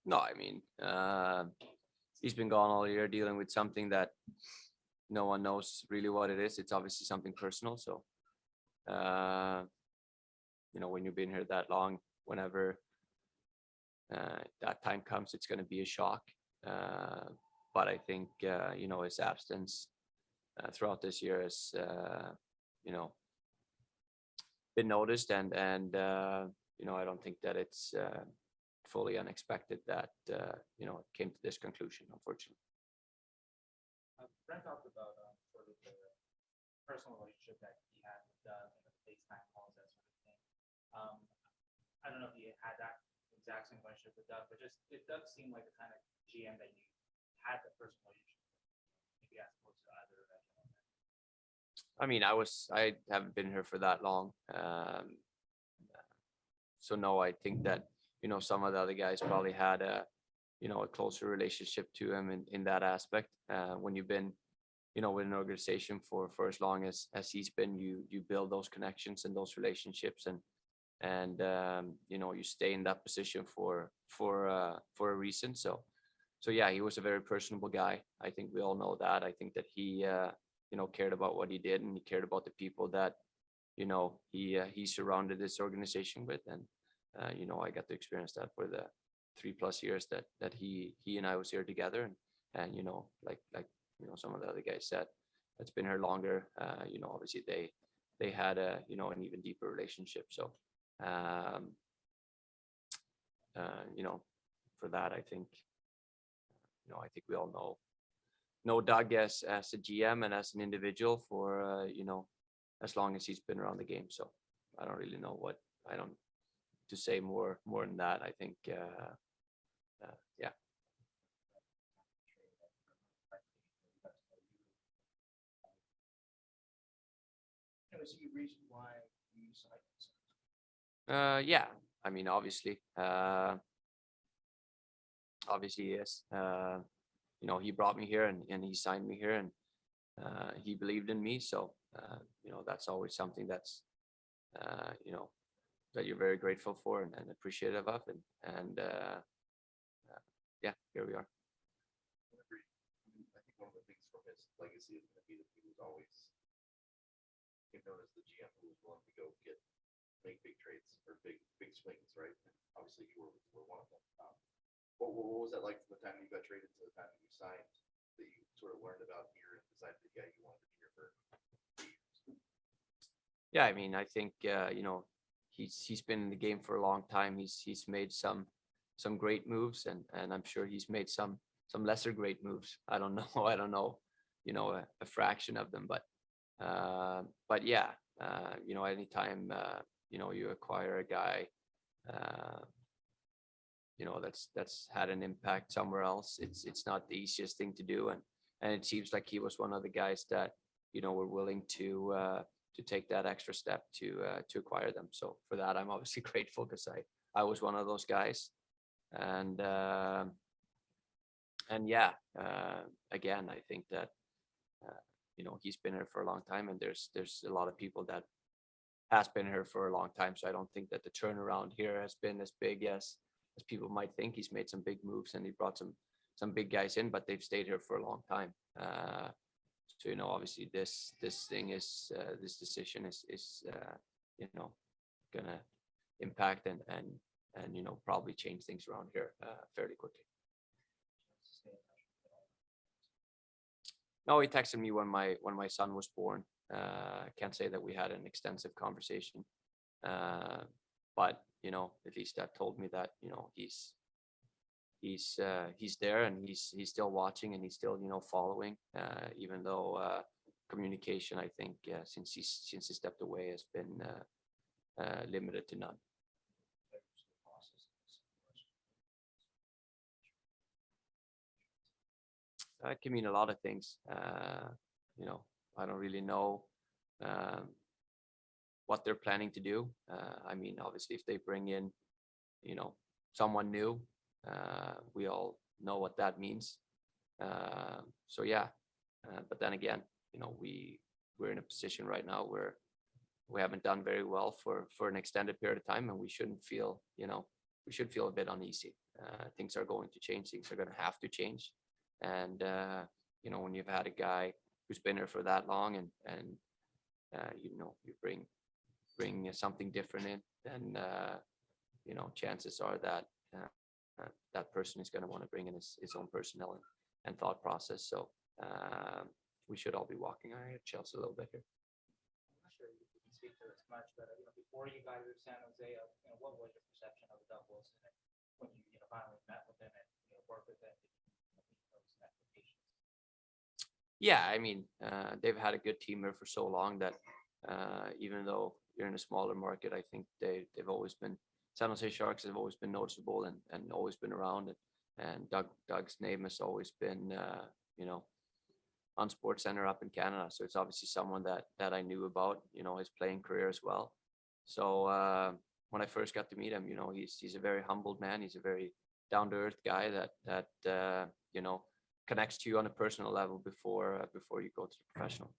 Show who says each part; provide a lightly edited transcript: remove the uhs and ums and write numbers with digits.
Speaker 1: No, I mean, he's been gone all year dealing with something that no one knows really what it is. It's obviously something personal. So, uh, when you've been here that long, whenever that time comes, it's going to be a shock. Uh, but I think, his absence throughout this year has, you know, been noticed, and I don't think that it's fully unexpected that it came to this conclusion, unfortunately.
Speaker 2: Brent talked about sort of the personal relationship that he had with Doug and the FaceTime calls, that sort of thing. Um, I don't know if he had that exact same relationship with Doug, but just it does seem like the kind of GM that you had the personal relationship with, maybe as opposed to other veterans.
Speaker 1: I mean, I haven't been here for that long, so no, I think that some of the other guys probably had a closer relationship to him in that aspect. When you've been with an organization for as long as he's been, you build those connections and those relationships, and you stay in that position for a reason. So yeah, he was a very personable guy. I think we all know that. I think that he cared about what he did, and he cared about the people that he surrounded this organization with. And I got to experience that for the 3+ years that he and I was here together. And like some of the other guys said, that's been here longer. Obviously they had an even deeper relationship. So um for that, I think we all know Doug as a GM and as an individual for as long as he's been around the game. So I don't really know what I don't to say more than that. I think yeah.
Speaker 2: Was he a reason why you decided to?
Speaker 1: Yeah, I mean, obviously yes. He brought me here, and he signed me here, and he believed in me. So that's always something that's uh, you know that you're very grateful for and appreciative of, and yeah, here we are.
Speaker 3: I think one of the things from his legacy is going to be that he was always known as the GM who was willing to go make big trades or big swings, right? And obviously, you were one of them. What was that like from the time you got traded to the time that you signed? That you sort of learned about here and decided that you wanted to be here for years.
Speaker 1: Yeah, I mean, I think he's been in the game for a long time. He's made some great moves, and I'm sure he's made some lesser great moves. I don't know. I don't know, a fraction of them, but yeah, anytime you acquire a guy, uh, that's had an impact somewhere else, it's not the easiest thing to do, and it seems like he was one of the guys that were willing to take that extra step to acquire them. So for that, I'm obviously grateful, because I was one of those guys, and and yeah, again, I think that he's been here for a long time, and there's a lot of people that has been here for a long time. So I don't think that the turnaround here has been as big as people might think. He's made some big moves, and he brought some big guys in, but they've stayed here for a long time. So obviously this thing is this decision is gonna impact and probably change things around here fairly quickly. No, he texted me when my son was born. I can't say that we had an extensive conversation, but at least that told me that he's there, and he's still watching, and he's still following, even though communication, I think, since he stepped away, has been limited to none. It can mean a lot of things. I don't really know um, what they're planning to do. I mean, obviously, if they bring in, someone new, we all know what that means. So yeah, but then again, we're in a position right now where we haven't done very well for an extended period of time, and we shouldn't feel, we should feel a bit uneasy. Things are going to change. Things are going to have to change. And, when you've had a guy who's been here for that long and you bring something different in, then, chances are that that person is going to want to bring in his own personnel and thought process. So we should all be walking our eggshells a little bit here.
Speaker 2: I'm not sure if you can speak to this much, but before you guys were San Jose, what was your perception of Doug Wilson and when you finally met with him and worked with him? Those expectations?
Speaker 1: Yeah, I mean, they've had a good team here for so long that even though you're in a smaller market, I think they've always been, San Jose Sharks have always been noticeable and always been around. And Doug's name has always been, on Sports Center up in Canada. So it's obviously someone that I knew about, his playing career as well. So when I first got to meet him, he's a very humbled man. He's a very down to earth guy that connects to you on a personal level before you go to the professional.